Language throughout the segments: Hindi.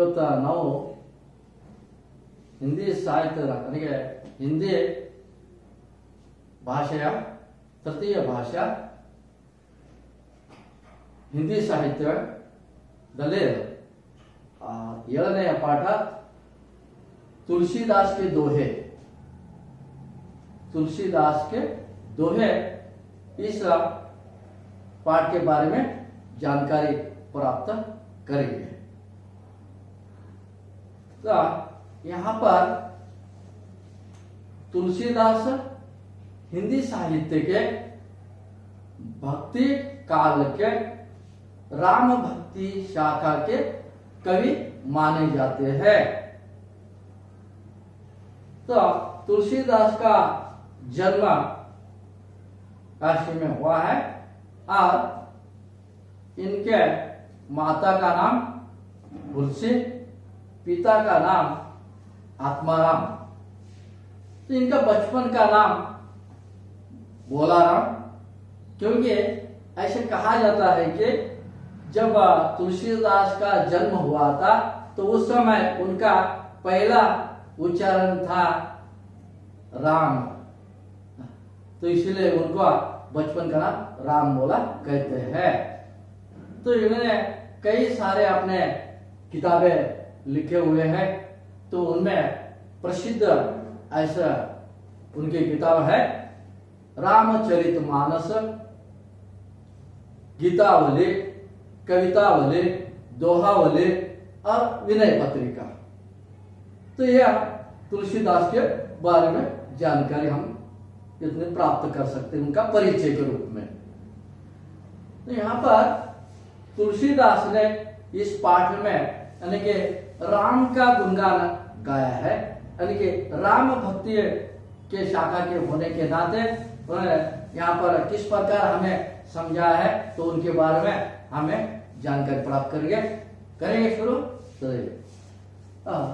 ಇವತ್ತು ನಾವು ಹಿಂದಿ ಸಾಹಿತ್ಯದ ನನಗೆ ಹಿಂದಿ ಭಾಷೆಯ ತೃತೀಯ ಭಾಷಾ ಹಿಂದಿ ಸಾಹಿತ್ಯದಲ್ಲಿ 7ನೇ पाठ तुलसीदास के दोहे। तुलसीदास के दोहे इस पाठ के बारे में जानकारी प्राप्त करेंगे। तो यहाँ पर तुलसीदास हिंदी साहित्य के भक्ति काल के राम भक्ति शाखा के कवि माने जाते हैं। तो तुलसीदास का जन्म काशी में हुआ है और इनके माता का नाम तुलसी, पिता का नाम आत्माराम। तो इनका बचपन का नाम बोलाराम, क्योंकि ऐसे कहा जाता है कि जब तुलसीदास का जन्म हुआ था तो उस समय उनका पहला उच्चारण था राम, तो इसलिए उनको बचपन का नाम राम बोला कहते हैं। तो इन्होंने कई सारे अपने किताबें लिखे हुए हैं, तो उनमें प्रसिद्ध ऐसा उनकी किताब है रामचरितमानस, गीतावली, कवितावली, दोहावली और विनय पत्रिका। तो यह तुलसीदास के बारे में जानकारी हम इतने प्राप्त कर सकते हैं उनका परिचय के रूप में। तो यहाँ पर तुलसीदास ने इस पाठ में यानी कि राम का गुणगान गाया है, यानी कि राम भक्ति के शाखा के होने के नाते उन्होंने यहाँ पर किस प्रकार हमें समझा है तो उनके बारे में हमें जानकारी प्राप्त करेंगे शुरू। तो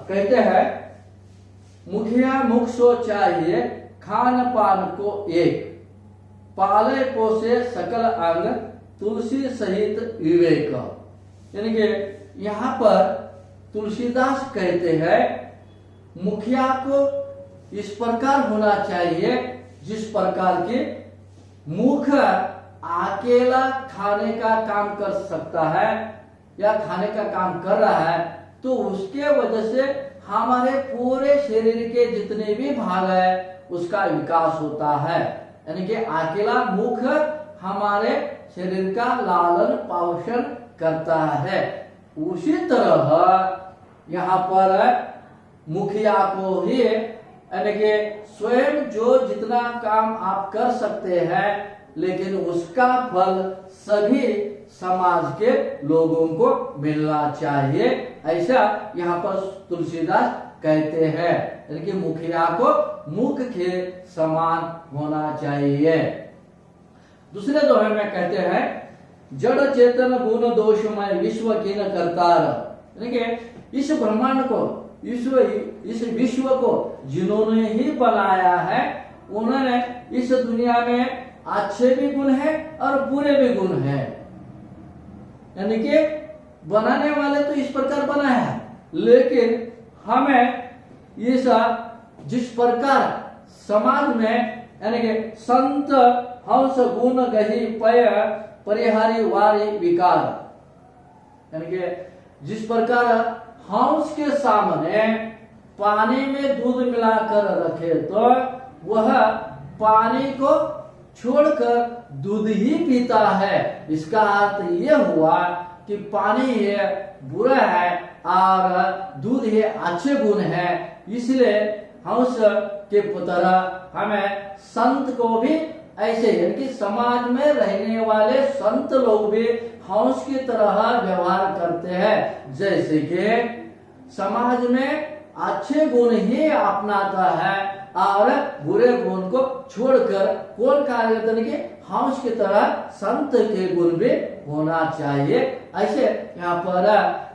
कहते हैं मुखिया मुख सो चाहिए खान पान को एक, पाले पोसे सकल अंग तुलसी सहित विवेक। यानी कि यहाँ पर तुलसीदास कहते हैं मुखिया को इस प्रकार होना चाहिए जिस प्रकार के मुख अकेला खाने का काम कर सकता है या खाने का काम कर रहा है, तो उसके वजह से हमारे पूरे शरीर के जितने भी भाग है उसका विकास होता है। यानी कि अकेला मुख हमारे शरीर का लालन पोषण करता है। उसी तरह यहाँ पर मुखिया को ही यानी कि स्वयं जो जितना काम आप कर सकते हैं, लेकिन उसका फल सभी समाज के लोगों को मिलना चाहिए, ऐसा यहाँ पर तुलसीदास कहते हैं। यानी कि मुखिया को मुख के समान होना चाहिए। दूसरे दोहे में कहते हैं जड़ चेतन गुण दोषमय विश्व कीन करतार। यानी कि इस ब्रह्मांड को इस विश्व को जिन्होंने ही बनाया है, उन्होंने इस दुनिया में अच्छे भी गुण है और बुरे भी गुण है। यानी कि बनाने वाले तो इस प्रकार बनाया है, लेकिन हमें इस जिस प्रकार समाज में यानी कि संत हंस गुण गही पय परिहारी वारी विकार, यानी कि जिस प्रकार हंस के सामने पानी में दूध मिलाकर रखे तो वह पानी को छोड़कर दूध ही पीता है। इसका अर्थ यह हुआ कि पानी है बुरा है और दूध है अच्छे गुण है। इसलिए हंस के तरह हमें संत को भी ऐसे यानी कि समाज में रहने वाले संत लोग भी हंस की तरह व्यवहार करते हैं। जैसे कि समाज में अच्छे गुण ही अपनाता है और बुरे गुण को छोड़कर कौन कार्य करने के हंस की तरह संत के गुण भी होना चाहिए। ऐसे यहाँ पर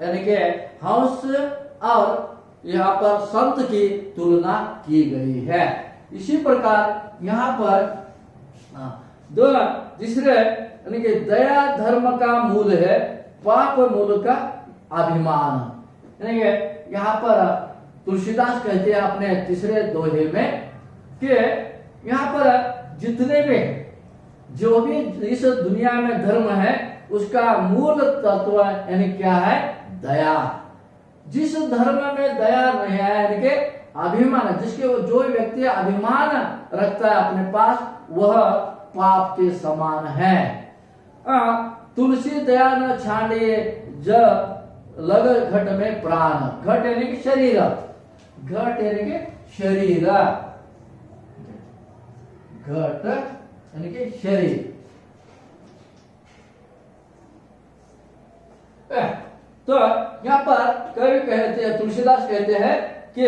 यानी कि हंस और यहाँ पर संत की तुलना की गई है। इसी प्रकार यहाँ पर दो तीसरे यानी कि दया धर्म का मूल है, पाप मूल का अभिमान। यहाँ पर तुलसीदास कहते हैं अपने तीसरे दोहे में कि यहाँ पर जितने भी जो भी इस दुनिया में धर्म है उसका मूल तत्व यानी क्या है, दया। जिस धर्म में दया नहीं है यानी कि अभिमान, जिसके जो व्यक्ति अभिमान रखता है अपने पास, वह पाप के समान है। तुलसी दया न छांडिए ज लग घट में प्राण। घट यानी कि शरीर, घट यानी कि शरीर, घट यानी कि शरीर। तो यहाँ पर कवि कहते हैं, तुलसीदास कहते हैं कि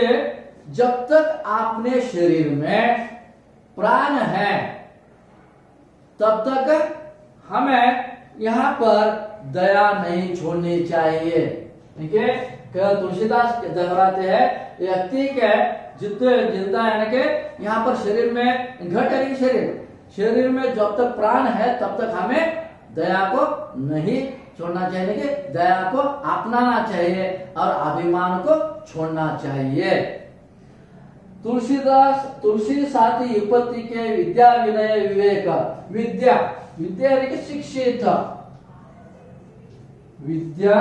जब तक आपने शरीर में प्राण है तब तक हमें यहाँ पर दया नहीं छोड़नी चाहिए। ठीक है, तुलसीदास दोहराते हैं व्यक्ति के जितने जिंदा यानी कि यहाँ पर शरीर में घट यानी कि शरीर में जब तक प्राण है तब तक हमें दया को नहीं छोड़ना चाहिए, कि दया को अपनाना चाहिए और अभिमान को छोड़ना चाहिए। तुलसी साथी विपत्ति के विद्या विनय विवेक। विद्या यानी कि शिक्षित, विद्या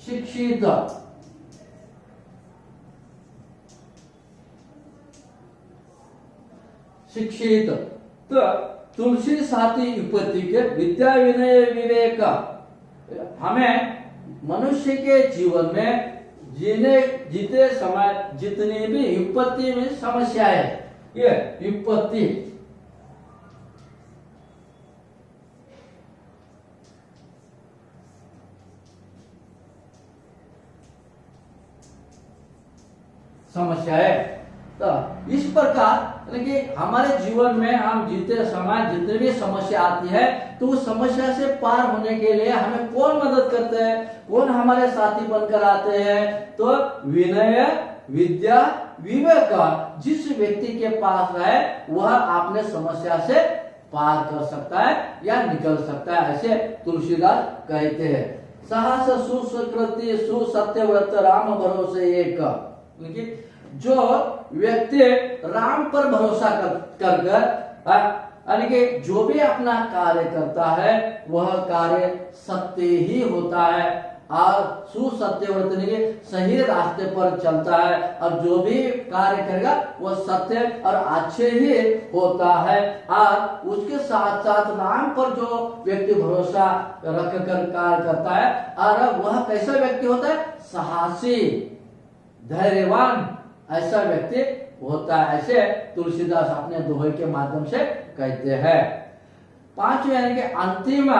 शिक्षित, शिक्षित। तो तुलसी साथी विपत्ति के विद्या विनय विवेक हमें मनुष्य के जीवन में जीते समय जितनी भी विपत्ति में समस्या है, ये विपत्ति समस्या है। तो इस प्रकार कि हमारे जीवन में हम जीते समय जितनी भी समस्या आती है तो उस समस्या से पार होने के लिए हमें कौन मदद करते हैं, कौन हमारे साथी बनकर आते हैं? तो विनय विद्या विवेक जिस व्यक्ति के पास है वह अपने समस्या से पार कर सकता है या निकल सकता है, ऐसे तुलसीदास कहते हैं। साहस सुसकृति सुसत्यव्रत राम भरोसे एक। जो व्यक्ति राम पर भरोसा कर यानी कि जो भी अपना कार्य करता है वह कार्य सत्य ही होता है और सुसत्यव्रत सही रास्ते पर चलता है, और जो भी कार्य करेगा वह सत्य और अच्छे ही होता है। और उसके साथ साथ राम पर जो व्यक्ति भरोसा रख कर कार्य करता है और वह कैसा व्यक्ति होता है? साहसी, धैर्यवान ऐसा व्यक्ति होता है, ऐसे तुलसीदास अपने दोहे के माध्यम से कहते हैं। पांचवें यानी कि अंतिम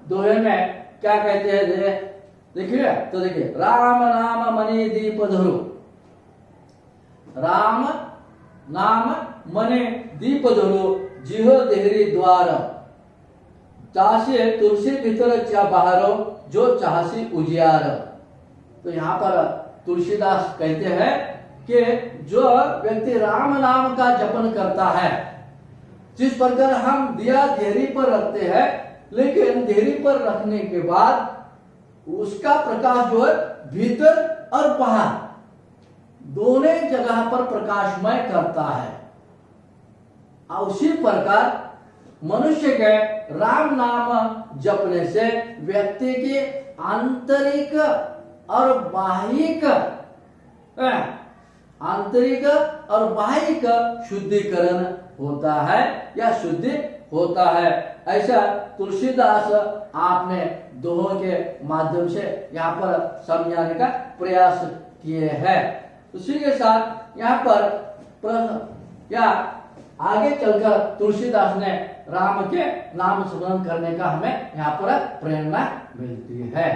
दोहे में क्या कहते हैं देखिए, तो देखिए, राम नाम मणि दीप धरु। राम नाम मणि दीप धरु जिह देहरी द्वार। चाहे तुलसी भीतर चा बाहरो जो चाहसी उजियार। तो यहाँ पर तुलसीदास कहते हैं कि जो व्यक्ति राम नाम का जपन करता है, जिस प्रकार हम दिया देहरी पर रखते हैं, लेकिन देहरी पर रखने के बाद उसका प्रकाश जो है भीतर और बाहर दोनों जगह पर प्रकाशमय करता है। और उसी प्रकार मनुष्य के राम नाम जपने से व्यक्ति की आंतरिक और बाह्यिक आंतरिक और बाह्यिक शुद्धिकरण होता है या शुद्धि होता है। ऐसा तुलसीदास आपने दोहों के माध्यम से यहाँ पर समझाने का प्रयास किए हैं। उसी के साथ यहाँ पर या आगे चलकर तुलसीदास ने राम के नाम स्मरण करने का हमें यहाँ पर प्रेरणा मिलती है।